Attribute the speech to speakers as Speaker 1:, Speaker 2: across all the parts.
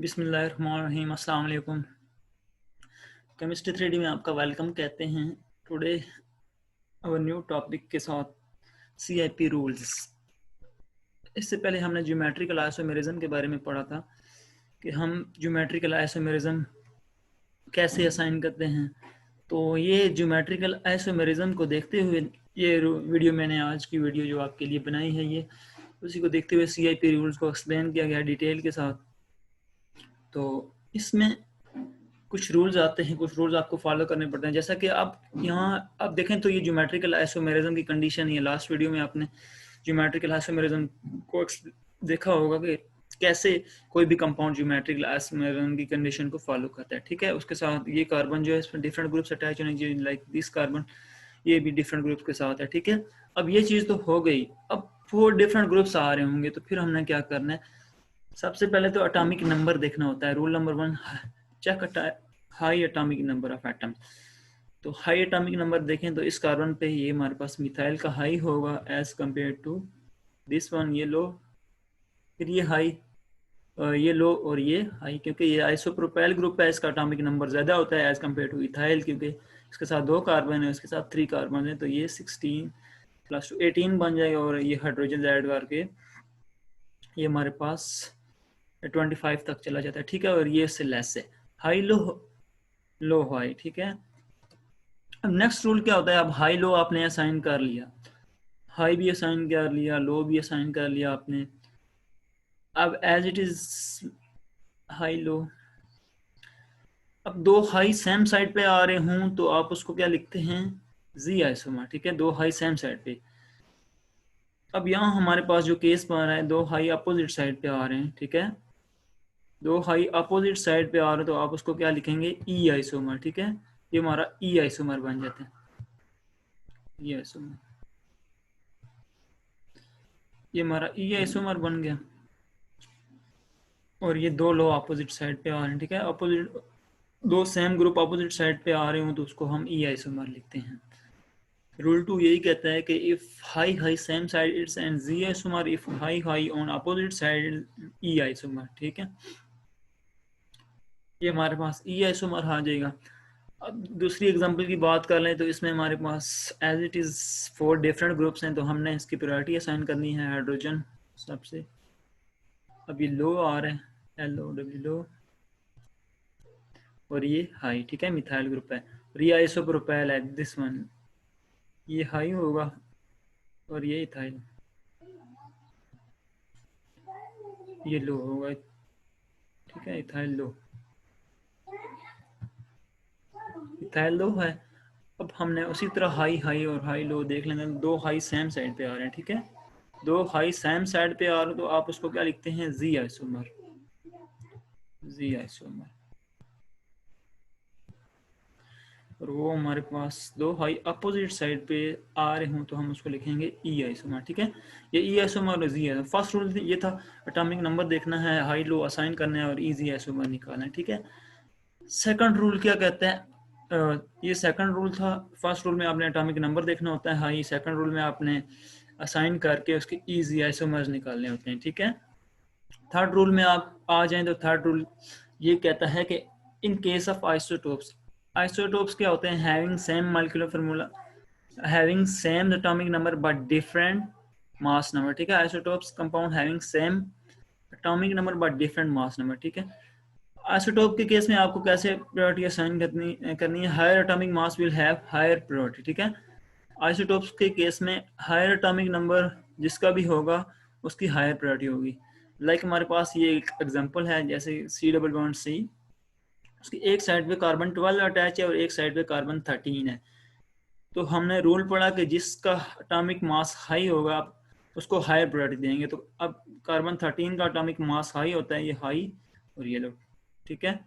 Speaker 1: बिस्मिल्लाहिर्रहमानिर्रहीम, अस्सलाम वालेकुम। केमिस्ट्री 3D में आपका वेलकम कहते हैं। टुडे अवर न्यू टॉपिक के साथ CIP रूल्स। इससे पहले हमने ज्योमेट्रिकल आइसोमेरिज्म के बारे में पढ़ा था कि हम ज्योमेट्रिकल आइसोमेरिज्म कैसे असाइन करते हैं। तो ये ज्योमेट्रिकल आइसोमेरिज्म को देखते हुए ये वीडियो मैंने आज की वीडियो जो आपके लिए बनाई है, ये उसी को देखते हुए CIP रूल्स को एक्सप्लेन किया गया डिटेल के साथ। तो इसमें कुछ रूल्स आते हैं, कुछ रूल्स आपको फॉलो करने पड़ते हैं। जैसा कि आप यहाँ आप देखें तो ये ज्योमेट्रिकल आइसोमेरिज्म की कंडीशन है। लास्ट वीडियो में आपने ज्योमेट्रिकल आइसोमेरिज्म को देखा होगा कि कैसे कोई भी कंपाउंड ज्योमेट्रिकल आइसोमेरिज्म की कंडीशन को फॉलो करता है। ठीक है, उसके साथ ये कार्बन जो है इसमें डिफरेंट ग्रुप्स अटैच होने चाहिए, लाइक दिस कार्बन, ये भी डिफरेंट ग्रुप्स के साथ है। ठीक है, अब ये चीज़ तो हो गई। अब 4 डिफरेंट ग्रुप्स आ रहे होंगे तो फिर हमने क्या करना है, सबसे पहले तो एटॉमिक नंबर देखना होता है। Rule number 1, check high atomic number of atoms. तो हाई एटॉमिक नंबर देखें तो इस कार्बन पे ये हमारे पास मिथाइल का हाई होगा as compare to this one, ये लो, फिर ये हाई, ये लो और ये हाई, क्योंकि ये आइसोप्रोपाइल ग्रुप है, इसका एटॉमिक नंबर ज़्यादा होता है एज कंपेयर टू इथाइल, क्योंकि इसके साथ 2 कार्बन है, इसके साथ 3 कार्बन है। तो ये 16 + 2 18 बन जाएगा और ये हाइड्रोजन ऐड करके ये हमारे पास 25 तक चला जाता है। ठीक है, और ये इससे लेस है। हाई लो, लो हाई। ठीक है, अब नेक्स्ट रूल क्या होता है, अब हाई लो आपने असाइन कर लिया, हाई भी असाइन कर लिया, लो भी असाइन कर लिया आपने। अब as it is high low, अब 2 हाई सेम साइड पे आ रहे हूं तो आप उसको क्या लिखते हैं, जी आइसोमर। ठीक है, 2 हाई सेम साइड पे। अब यहाँ हमारे पास जो केस बन रहा है, 2 हाई अपोजिट साइड पे आ रहे हैं। ठीक है, 2 हाई अपोजिट साइड पे आ रहे हैं तो आप उसको क्या लिखेंगे, ई आइसोमर। ठीक है, ये हमारा ई आइसोमर बन जाता है, ई आइसोमर, ये हमारा ई आइसोमर बन गया। और ये 2 लो अपोजिट साइड पे आ रहे हैं। ठीक है, opposite 2 same group opposite side पे आ रहे हो तो उसको हम ई आइसोमर लिखते हैं। रूल 2 यही कहता है कि if high high same side it's and Z isomer, if high high on opposite side E isomer. ठीक है, ये हमारे पास ई आइसोमर आ जाएगा। अब दूसरी एग्जांपल की बात कर लें तो इसमें हमारे पास as it is 4 different groups हैं, तो हमने इसकी प्रायोरिटी असाइन करनी है। हाइड्रोजन सबसे, अब ये लो आ रहा है, LOW लो, और ये हाई। ठीक है, मिथाइल ग्रुप है, और ये आइसोप्रोपाइल है, दिस वन, ये हाई होगा और ये इथाइल, ये लो होगा। ठीक है, इथाइल लो, इथाइल लो है। अब हमने उसी तरह हाई हाई और हाई लो देख लेंगे, 2 हाई सेम साइड पे आ रहे हैं। ठीक है, 2 हाई सेम साइड पे आ रहे हैं तो आप उसको क्या लिखते हैं, जी आइसोमर, जी आइसोमर। और वो हमारे पास 2 हाई अपोजिट साइड पे आ रहे हों तो हम उसको लिखेंगे ई आइसोमर। ठीक है, ये ई आइसोमर और जी आइसोमर। फर्स्ट रूल ये था, एटॉमिक नंबर देखना है, हाई लो असाइन करना है और ई जी आइसोमर निकालना है। ठीक है, सेकंड रूल क्या कहते हैं, ये सेकंड रूल था। फर्स्ट रूल में आपने एटॉमिक नंबर देखना होता है हाई, सेकंड रूल में आपने असाइन करके उसके इजी आइसोमर्स निकालने होते हैं। ठीक है, थर्ड रूल में आप आ जाएं तो थर्ड रूल ये कहता है कि इन केस ऑफ आइसोटोप्स, आइसोटोप्स क्या होते हैं, having same molecular formula, having same atomic number but different mass number. ठीक है, isotopes compound having same atomic number but different mass number. ठीक है, आइसोटोप के केस में आपको कैसे प्रायोरिटी असाइन करनी है, higher atomic mass will have higher priority. ठीक है, आइसोटोप्स के केस में हायर एटॉमिक नंबर जिसका भी होगा उसकी हायर प्रायोरिटी होगी। लाइक हमारे पास ये एक एग्जांपल है, जैसे C++C, उसकी एक साइड पे कार्बन 12 अटैच है और एक साइड पे कार्बन 13 है। तो हमने रूल पढ़ा कि जिसका एटॉमिक मास हाई होगा उसको हायर प्रायोरिटी देंगे। तो अब कार्बन 13 का एटॉमिक मास हाई होता है, ये हाई और ये लो। ठीक है,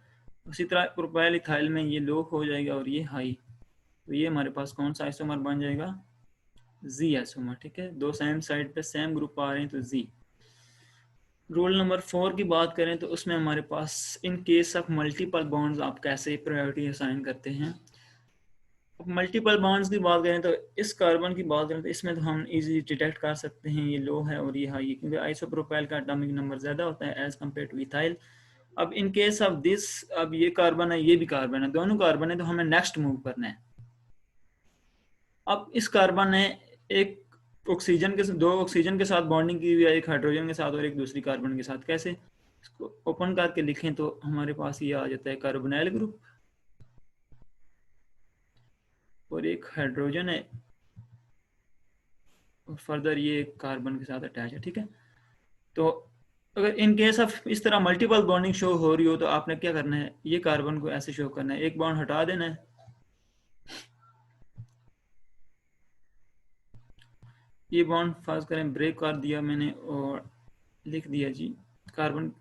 Speaker 1: उसी तरह प्रोपाइल इथाइल में ये लो हो जाएगा और ये हाई, तो ये हमारे पास कौन सा आइसोमर बन जाएगा, जी आइसोमर। ठीक है, 2 सेम साइड पे सेम ग्रुप आ रहे हैं तो जी। रूल नंबर 4 की बात करें तो उसमें हमारे पास in case of multiple bonds आप कैसे प्रायोरिटी असाइन करते हैं। अब मल्टीपल बॉन्ड्स की बात करें तो इस कार्बन की बात करें तो इसमें तो हम इजीली डिटेक्ट कर सकते हैं ये लो है और ये हाई है, क्योंकि आइसोप्रोपाइल का एटॉमिक नंबर ज़्यादा होता है एज कम्पेयर टू इथाइल। अब इन केस ऑफ दिस, अब ये कार्बन है, ये भी कार्बन है, दोनों कार्बन है, तो हमें नेक्स्ट मूव करना है। अब इस कार्बन ने एक ऑक्सीजन के, दो ऑक्सीजन के साथ बॉन्डिंग की हुई है, एक हाइड्रोजन के साथ और एक दूसरी कार्बन के साथ। कैसे, इसको ओपन करके लिखें तो हमारे पास ये आ जाता है कार्बोनाइल ग्रुप, और एक हाइड्रोजन है और फर्दर ये कार्बन के साथ अटैच है। ठीक है, तो अगर इन केस ऑफ इस तरह मल्टीपल बॉन्डिंग शो हो रही हो तो आपने क्या करना है, ये कार्बन को ऐसे शो करना है, एक बॉन्ड हटा देना है, ये बॉन्ड फर्ज करें ब्रेक कर दिया मैंने और लिख दिया जी कार्बन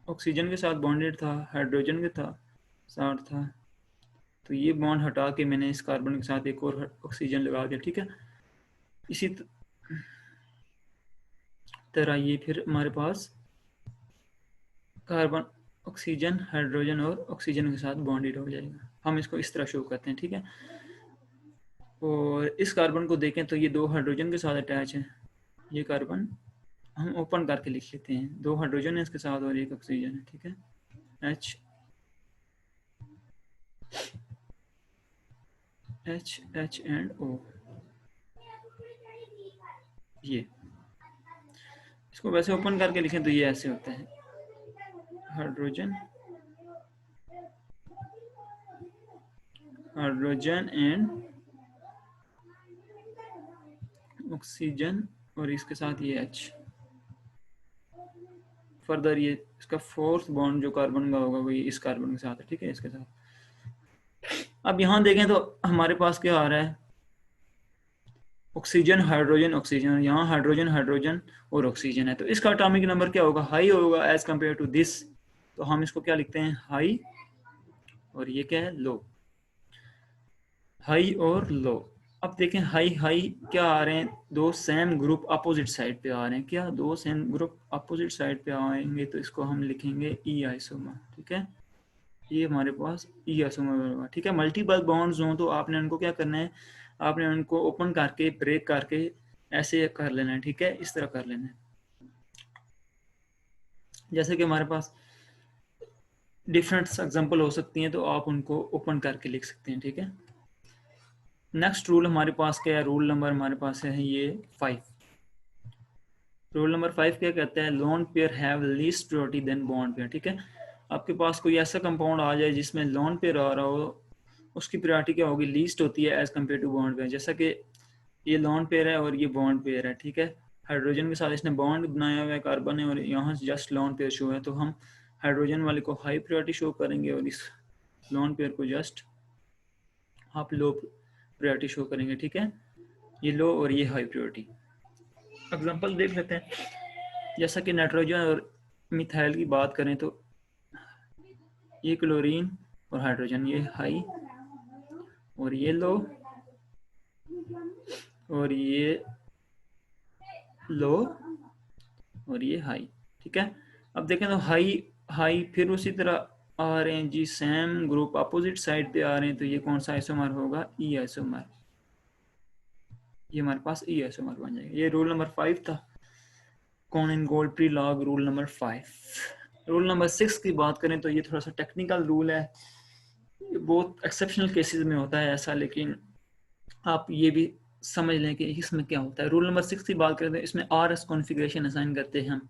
Speaker 1: ऑक्सीजन के साथ बॉन्डेड था, हाइड्रोजन के साथ था, तो ये बॉन्ड हटा के मैंने इस कार्बन के साथ एक और ऑक्सीजन लगा दिया। ठीक है, इसी तरह ये फिर हमारे पास कार्बन ऑक्सीजन हाइड्रोजन और ऑक्सीजन के साथ बॉन्डेड हो जाएगा। हम इसको इस तरह शो करते हैं। ठीक है, और इस कार्बन को देखें तो ये दो हाइड्रोजन के साथ अटैच है, ये कार्बन हम ओपन करके लिख लेते हैं, दो हाइड्रोजन है इसके साथ और एक ऑक्सीजन है। ठीक है, H एंड O, ये इसको वैसे ओपन करके लिखें तो ये ऐसे होता है, हाइड्रोजन एंड ऑक्सीजन और इसके साथ ये H, फर्दर ये इसका फोर्थ बॉन्ड जो कार्बन का होगा वही इस कार्बन के साथ है। ठीक है, इसके साथ। अब यहाँ देखें तो हमारे पास क्या आ रहा है, ऑक्सीजन हाइड्रोजन ऑक्सीजन, यहाँ हाइड्रोजन और ऑक्सीजन है, तो इसका एटॉमिक नंबर क्या होगा, हाई होगा एज कंपेयर टू दिस, तो हम इसको क्या लिखते हैं, हाई, और ये क्या है, लो, हाई और लो। अब देखें हाई हाई क्या आ रहे हैं, दो सेम ग्रुप अपोजिट साइड पे आ रहे हैं, क्या दो सेम ग्रुप अपोजिट साइड पे आएंगे, तो इसको हम लिखेंगे ई आइसोमर। ठीक है, ये हमारे पास ई आइसोमर होगा। ठीक है, मल्टीपल बॉन्ड्स हों तो आपने उनको क्या करना है, आपने उनको ओपन करके ब्रेक करके ऐसे कर लेना है। ठीक है, इस तरह कर लेना है, जैसे कि हमारे पास डिफरेंट एग्जांपल हो सकती हैं तो आप उनको ओपन करके लिख सकते हैं। ठीक है, नेक्स्ट रूल हमारे पास क्या है, रूल नंबर हमारे पास है ये 5। रूल नंबर 5 क्या कहता है, lone pair have least priority than bond pair. ठीक है, आपके पास कोई ऐसा कंपाउंड आ जाए जिसमें लोन पेयर आ रहा हो, उसकी प्रायोरिटी क्या होगी, लीस्ट होती है as compare to bond pair. जैसा कि ये लोन पेयर है और ये बॉन्ड पेयर है। ठीक है, हाइड्रोजन के साथ इसने बॉन्ड बनाया हुआ है कार्बन है और यहाँ जस्ट लोन पेयर शो है, तो हम हाइड्रोजन वाले को हाई प्रायोरिटी शो करेंगे और इस लोन पेयर को जस्ट आप लो प्रायोरिटी शो करेंगे। ठीक है, ये लो और ये हाई प्रायोरिटी। एग्जांपल देख लेते हैं, जैसा कि नाइट्रोजन और मिथाइल की बात करें तो ये क्लोरीन और हाइड्रोजन, ये हाई और ये लो और ये लो और ये हाई। ठीक है, अब देखें तो हाई हाई फिर उसी तरह आ रहे हैं जी, सेम ग्रुप अपोजिट साइड पे आ रहे हैं, तो ये कौन सा आइसोमर होगा, ई आइसोमर, ये हमारे पास ई आइसोमर बन जाएगा। ये रूल नंबर 5 था, कॉनिन गोल्डफ्री Prelog rule number 5। Rule number 6 की बात करें तो ये थोड़ा सा टेक्निकल रूल है, ये बहुत एक्सेप्शनल केसेस में होता है ऐसा, लेकिन आप ये भी समझ लें कि इसमें क्या होता है। रूल नंबर 6 की बात करें तो इसमें आर एस कॉन्फ़िगरेशन असाइन करते हैं हम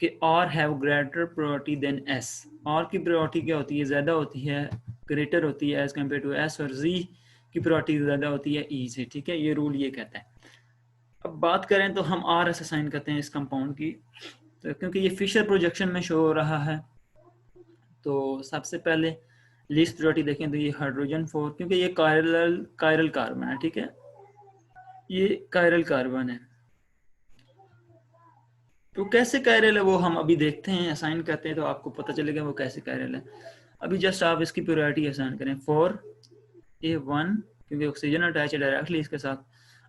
Speaker 1: कि R have greater priority than S. R की प्रायोरिटी क्या होती है, ज़्यादा होती है, ग्रेटर होती है एज कम्पेयर टू एस, और जी की प्रायोरिटी ज़्यादा होती है ई से। ठीक है, ये रूल ये कहता है। अब बात करें तो हम आर एस असाइन करते हैं इस कंपाउंड की, तो क्योंकि ये फिशर प्रोजेक्शन में शो हो रहा है, तो सबसे पहले लीस्ट प्रायोरिटी देखें तो ये हाइड्रोजन 4, क्योंकि ये कायरल कार्बन है। ठीक है, ये कायरल कार्बन है, तो कैसे कायरल है वो हम अभी देखते हैं, असाइन करते हैं तो आपको पता चलेगा वो कैसे कायरल है। अभी जस्ट आप इसकी प्रायोरिटी असाइन करें 4A1, क्योंकि ऑक्सीजन अटैच है डायरेक्टली इसके साथ।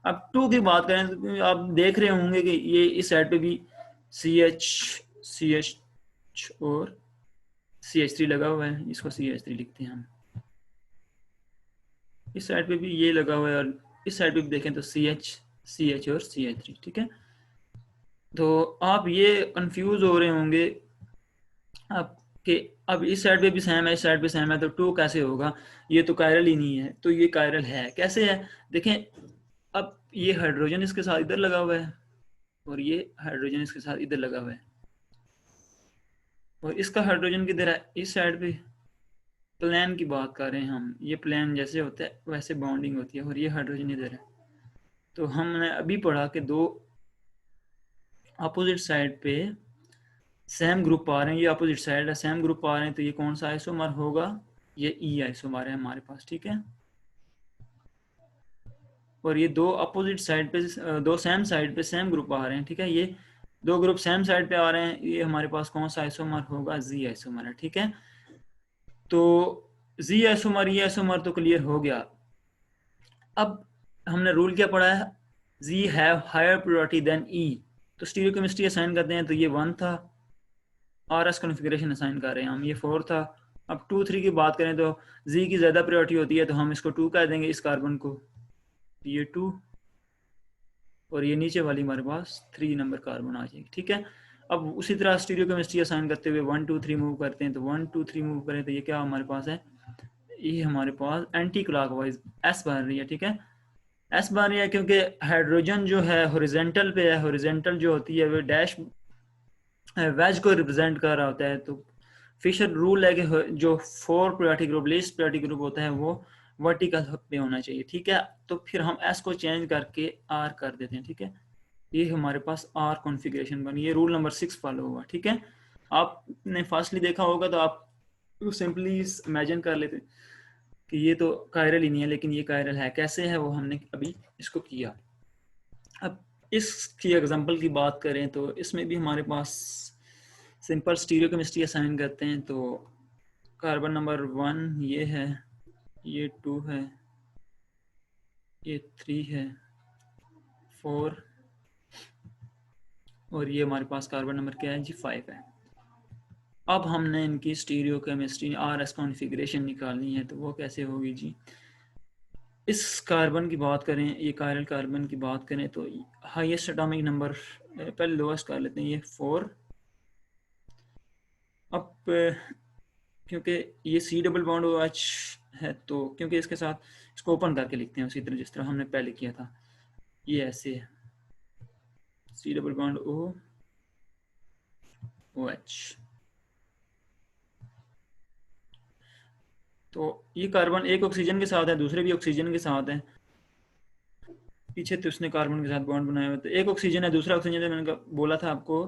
Speaker 1: अब 2 की बात करें तो आप देख रहे होंगे कि ये इस साइड पे भी CH और CH3 लगा हुआ है, इसको CH3 लिखते हैं हम। इस साइड पे भी ये लगा हुआ है और इस साइड पे भी देखें तो CH और CH3। ठीक है, तो आप ये कंफ्यूज हो रहे होंगे आपके अब इस साइड पे भी सेम है, इस साइड पे सेम है, तो 2 कैसे होगा? ये तो कायरल ही नहीं है, तो ये कायरल है। कैसे है देखें, अब ये हाइड्रोजन इसके साथ इधर लगा हुआ है और ये हाइड्रोजन इसके साथ इधर लगा हुआ है, और इसका हाइड्रोजन किधर है? इस साइड पे। प्लेन की बात कर रहे हैं हम, ये प्लेन जैसे होता है वैसे बाउंडिंग होती है, और ये हाइड्रोजन इधर है। तो हमने अभी पढ़ा कि दो अपोजिट साइड पे सेम ग्रुप आ रहे हैं, ये अपोजिट साइड है, सेम ग्रुप आ रहे हैं, तो ये कौन सा आइसोमर होगा? ये ई आइसोमर है हमारे पास, ठीक है। और ये दो अपोजिट साइड पे, दो सेम साइड पे सेम ग्रुप आ रहे हैं, ठीक है। ये दो ग्रुप सेम साइड पे आ रहे हैं, ये हमारे पास कौन सा आइसोमर होगा? जी आइसोमर है, ठीक है। तो जी आइसोमर, ये आइसोमर तो क्लियर हो गया। अब हमने रूल क्या पढ़ा है? जी हैव हायर प्रायोरिटी देन ई। तो स्टीरियोकेमिस्ट्री असाइन करते हैं, तो ये 1 था। आर एस कॉन्फ़िगरेशन असाइन कर रहे हैं हम, ये 4 था। अब 2 3 की बात करें तो जी की ज़्यादा प्रायोरिटी होती है, तो हम इसको 2 कह देंगे, इस कार्बन को, ये 2, और ये नीचे वाली हमारे पास 3 नंबर कार्बन आ जाएगी, ठीक है। अब उसी तरह स्टीरियोकेमिस्ट्री असाइन करते हुए 1 2 3 मूव करते हैं, तो 1 2 3 मूव करें तो ये क्या हमारे पास है? ये हमारे पास एंटी क्लॉकवाइज एस बन रही है, ठीक है। एस बन रही है क्योंकि हाइड्रोजन जो है हॉरिजॉन्टल पे है, हॉरिजॉन्टल जो होती है वो डैश वेज को रिप्रेजेंट कर रहा होता है। तो फिशर रूल है कि जो 4 priority group, least priority group होता है, वो वर्टिकल पे होना चाहिए, ठीक है। तो फिर हम एस को चेंज करके आर कर देते हैं, ठीक है। ये हमारे पास आर कॉन्फ़िगरेशन बनी, ये रूल नंबर 6 फॉलो हुआ, ठीक है। आपने फास्टली देखा होगा तो आप सिंपली इमेजिन कर लेते कि ये तो कायरल ही नहीं है, लेकिन ये कायरल है। कैसे है वो हमने अभी इसको किया। अब इसकी एग्जांपल की बात करें तो इसमें भी हमारे पास सिंपल स्टीरियोकेमिस्ट्री असाइन करते हैं। तो कार्बन नंबर 1 ये है, ये 2 है, ये 3 है, 4, और ये हमारे पास कार्बन नंबर क्या है जी? 5 है। अब हमने इनकी स्टीरियोकेमिस्ट्री आर एस कॉन्फ़िगरेशन निकालनी है, तो वो कैसे होगी जी? इस कार्बन की बात करें, ये कायरल कार्बन की बात करें, तो हाईएस्ट एटॉमिक नंबर, पहले लोएस्ट कर लेते हैं, ये 4। अब क्योंकि ये C double bond O H है, तो क्योंकि इसके साथ इसको ओपन करके लिखते हैं उसी तरह जिस तरह हमने पहले किया था। ये ऐसे है, C double bond O O H. तो ये कार्बन एक ऑक्सीजन के साथ है, दूसरे भी ऑक्सीजन के साथ है। पीछे तो उसने कार्बन के साथ बॉन्ड बनाया हुआ, तो एक ऑक्सीजन है, दूसरा ऑक्सीजन है। मैंने बोला था आपको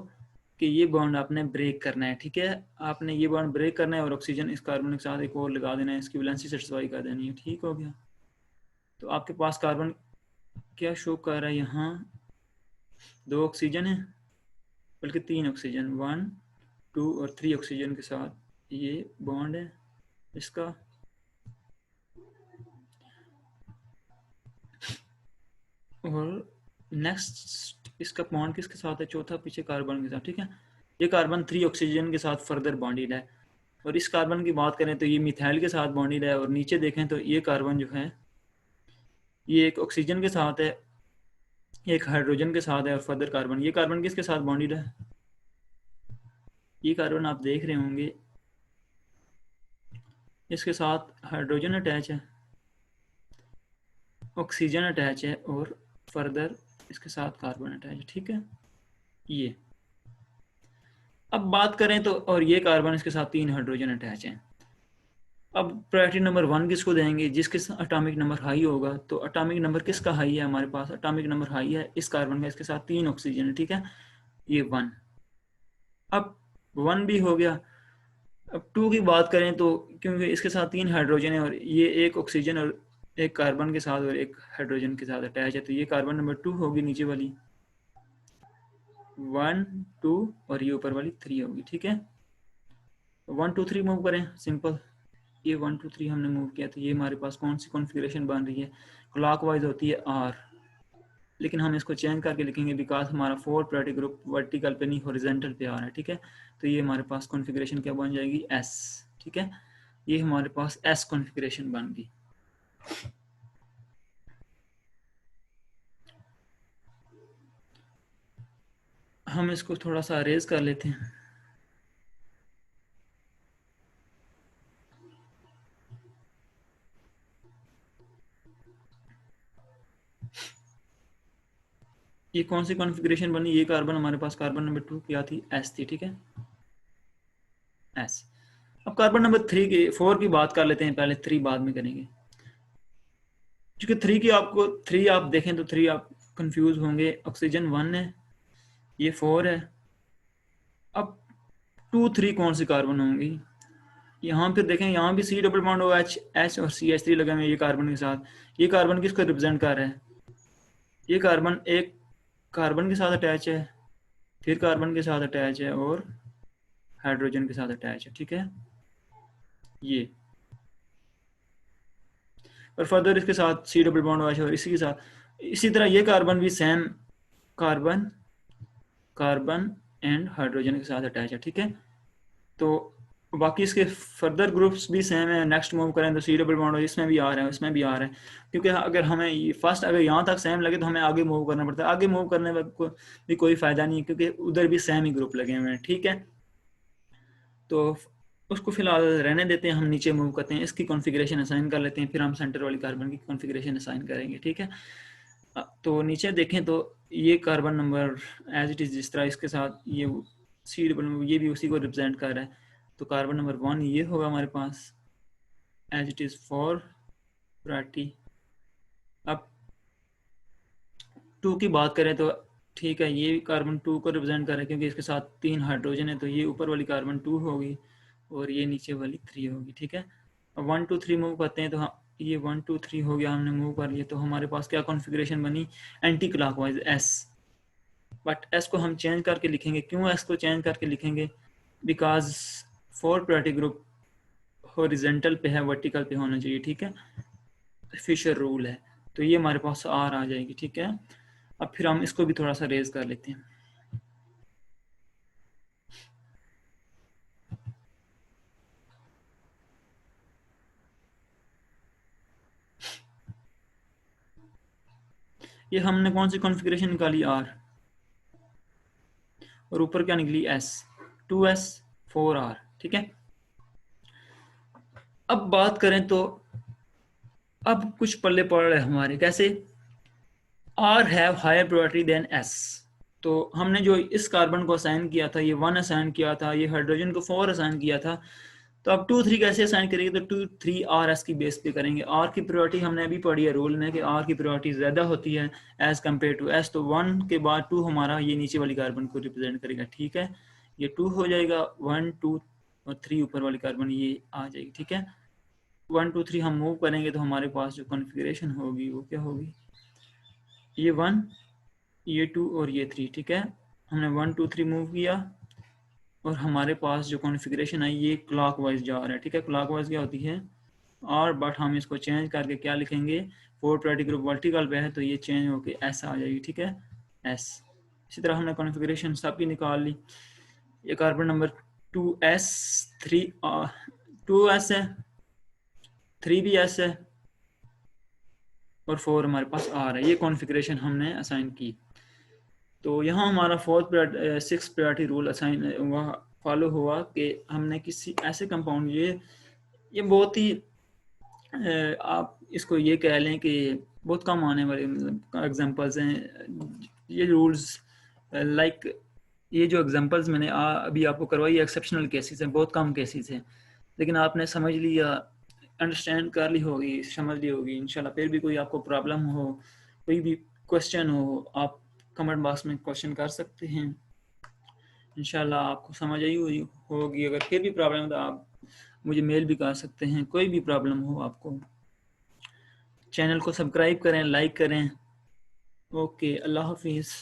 Speaker 1: कि ये बॉन्ड आपने ब्रेक करना है, ठीक है। आपने ये बॉन्ड ब्रेक करना है और ऑक्सीजन इस कार्बन के साथ एक और लगा देना है, इसकी वैलेंसी सेटिस्फाई कर देनी है, ठीक हो गया। तो आपके पास कार्बन क्या शो कर रहा है यहाँ? 2 ऑक्सीजन है, बल्कि 3 ऑक्सीजन, 1 2 और 3 ऑक्सीजन के साथ ये बॉन्ड है इसका। और नेक्स्ट इसका बॉन्ड किसके साथ है? चौथा पीछे कार्बन के साथ, ठीक है। ये कार्बन 3 ऑक्सीजन के साथ फर्दर बॉन्डेड है। और इस कार्बन की बात करें तो ये मिथाइल के साथ बॉन्डेड है, और नीचे देखें तो ये कार्बन जो है ये एक ऑक्सीजन के साथ है, एक हाइड्रोजन के साथ है, और फर्दर कार्बन, ये कार्बन किसके साथ बॉन्डेड है? ये कार्बन आप देख रहे होंगे इसके साथ हाइड्रोजन अटैच है, ऑक्सीजन अटैच है, और फर्दर इसके साथ कार्बन अटैच है, ठीक है। ये अब बात करें तो, और ये कार्बन इसके साथ 3 हाइड्रोजन अटैच हैं। अब प्रायोरिटी नंबर 1 किसको देंगे? जिसके अटोमिक नंबर हाई होगा। तो अटोमिक नंबर किसका हाई है? हमारे पास अटोमिक नंबर हाई है इस कार्बन का, इसके साथ 3 ऑक्सीजन है, ठीक है। ये 1। अब 1 भी हो गया। अब 2 की बात करें तो क्योंकि इसके साथ 3 हाइड्रोजन है, और ये एक ऑक्सीजन और एक कार्बन के साथ और एक हाइड्रोजन के साथ अटैच है, तो ये कार्बन नंबर 2 होगी नीचे वाली, 1 2, और ये ऊपर वाली 3 होगी, ठीक है। 1 2 3 मूव करें, सिंपल। ये 1 2 3 हमने मूव किया, तो ये हमारे पास कौन सी कॉन्फ़िगरेशन बन रही है? क्लॉकवाइज होती है आर, लेकिन हम इसको चेंज करके लिखेंगे बिकॉज हमारा 4 प्रायोरिटी ग्रुप वर्टिकल पे नहीं हॉरिजॉन्टल पे आ रहा है, ठीक है। तो ये हमारे पास कॉन्फ़िगरेशन क्या बन जाएगी? एस, ठीक है। ये हमारे पास एस कॉन्फ़िगरेशन बन गई। हम इसको थोड़ा सा अरेज कर लेते हैं। ये कौन सी कॉन्फ़िगरेशन बनी, ये कार्बन हमारे पास कार्बन नंबर 2 क्या थी, एस थी, ठीक है, एस। अब कार्बन नंबर 4 की बात कर लेते हैं पहले, 3 बाद में करेंगे, क्योंकि 3 आप देखें तो 3 आप कंफ्यूज होंगे। ऑक्सीजन 1 है, ये 4 है। अब 2 3 कौन सी कार्बन होंगी, यहाँ फिर देखें, यहाँ भी C double bond OH H और CH3 लगे हुए हैं ये कार्बन के साथ। ये कार्बन किसको रिप्रेजेंट कर रहा है, ये कार्बन एक कार्बन के साथ अटैच है, फिर कार्बन के साथ अटैच है और हाइड्रोजन के साथ अटैच है, ठीक है, ये। और फर्दर इसके साथ C डबल बॉन्ड OH और इसी के साथ इसी तरह ये कार्बन भी same carbon carbon and hydrogen के साथ अटैच है, ठीक है। तो बाकी इसके फर्दर ग्रुप्स भी सेम है। नेक्स्ट मूव करें तो C डबल बॉन्ड इसमें भी आ रहा है, इसमें भी आ रहा है, क्योंकि अगर हमें फर्स्ट अगर यहाँ तक सेम लगे तो हमें आगे मूव करना पड़ता है। आगे मूव करने में भी कोई फायदा नहीं है, क्योंकि उधर भी सेम ही ग्रुप लगे हुए हैं, ठीक है। तो उसको फिलहाल रहने देते हैं, हम नीचे मूव करते हैं, इसकी कॉन्फ़िगरेशन असाइन कर लेते हैं, फिर हम सेंटर वाली कार्बन की कॉन्फ़िगरेशन असाइन करेंगे, ठीक है। तो नीचे देखें तो ये carbon number as it is जिस तरह इसके साथ ये C डबल, ये भी उसी को रिप्रेजेंट कर रहा है। तो कार्बन नंबर 1 ये होगा हमारे पास as it is for priority. अब 2 की बात करें तो ठीक है, ये कार्बन 2 को रिप्रेजेंट कर रहा है, क्योंकि इसके साथ 3 हाइड्रोजन है, तो ये ऊपर वाली कार्बन 2 होगी और ये नीचे वाली 3 होगी, ठीक है। अब 1 2 3 मूव करते हैं तो हाँ, ये 1 2 3 हो गया, हमने मूव कर लिया। तो हमारे पास क्या कॉन्फ़िगरेशन बनी, anti clockwise S। But S को हम चेंज करके लिखेंगे। क्यों S को चेंज करके लिखेंगे, बिकॉज 4 प्रायोरिटी ग्रुप हॉरिजॉन्टल पे है, वर्टिकल पे होना चाहिए, ठीक है, फिशर रूल है। तो ये हमारे पास R आ जाएगी, ठीक है। अब फिर हम इसको भी थोड़ा सा रेज कर लेते हैं। ये हमने कौन सी कॉन्फ़िगरेशन निकाली, R, और ऊपर क्या निकली, S, 2S 4R, ठीक है। अब बात करें तो अब कुछ पल्ले पड़ रहे हमारे, कैसे, R have higher priority than S। तो हमने जो इस कार्बन को असाइन किया था, ये 1 असाइन किया था, ये हाइड्रोजन को 4 असाइन किया था। तो अब 2 3 कैसे असाइन करेंगे, तो 2 3 RS की बेस पे करेंगे। R की प्रायोरिटी हमने अभी पढ़ी है रूल में कि R की प्रायोरिटी ज़्यादा होती है एज कम्पेयर टू S। तो 1 के बाद 2 हमारा ये नीचे वाली कार्बन को रिप्रेजेंट करेगा, ठीक है। ये 2 हो जाएगा, 1 2 और 3 ऊपर वाली कार्बन ये आ जाएगी, ठीक है। 1 2 3 हम मूव करेंगे तो हमारे पास जो कॉन्फ़िगरेशन होगी वो क्या होगी, ये 1 ये 2 और ये 3, ठीक है। हमने 1 2 3 मूव किया और हमारे पास जो कॉन्फ़िगरेशन है ये क्लॉकवाइज जा रहा है, ठीक है। क्लॉकवाइज क्या होती है, और बट हम इसको चेंज करके क्या लिखेंगे, 4 प्रायोरिटी ग्रुप वर्टिकल पे है तो ये चेंज होके S आ जाएगी, ठीक है, S। इसी तरह हमने कॉन्फ़िगरेशन सबकी निकाल ली। ये कार्बन नंबर 2S 3 2S है, 3 भी S है और 4 हमारे पास आ रहा है। ये कॉन्फ़िगरेशन हमने असाइन की। तो यहाँ हमारा 6 प्रायोरिटी रूल असाइन हुआ, फॉलो हुआ कि हमने किसी ऐसे कंपाउंड, ये बहुत ही आप इसको ये कह लें कि बहुत कम आने वाले एग्जांपल्स हैं ये रूल्स। लाइक ये जो एग्जांपल्स मैंने अभी आपको करवाई, एक्सेप्शनल केसेस हैं, बहुत कम केसेस हैं, लेकिन आपने समझ लिया, अंडरस्टैंड कर ली होगी, समझ ली होगी इंशाल्लाह। फिर भी कोई आपको प्रॉब्लम हो, कोई भी क्वेश्चन हो, आप कमेंट बॉक्स में क्वेश्चन कर सकते हैं। इंशाल्लाह आपको समझ आई हुई होगी। अगर फिर भी प्रॉब्लम है तो आप मुझे मेल भी कर सकते हैं, कोई भी प्रॉब्लम हो आपको। चैनल को सब्सक्राइब करें, लाइक करें। ओके, अल्लाह हाफिज़।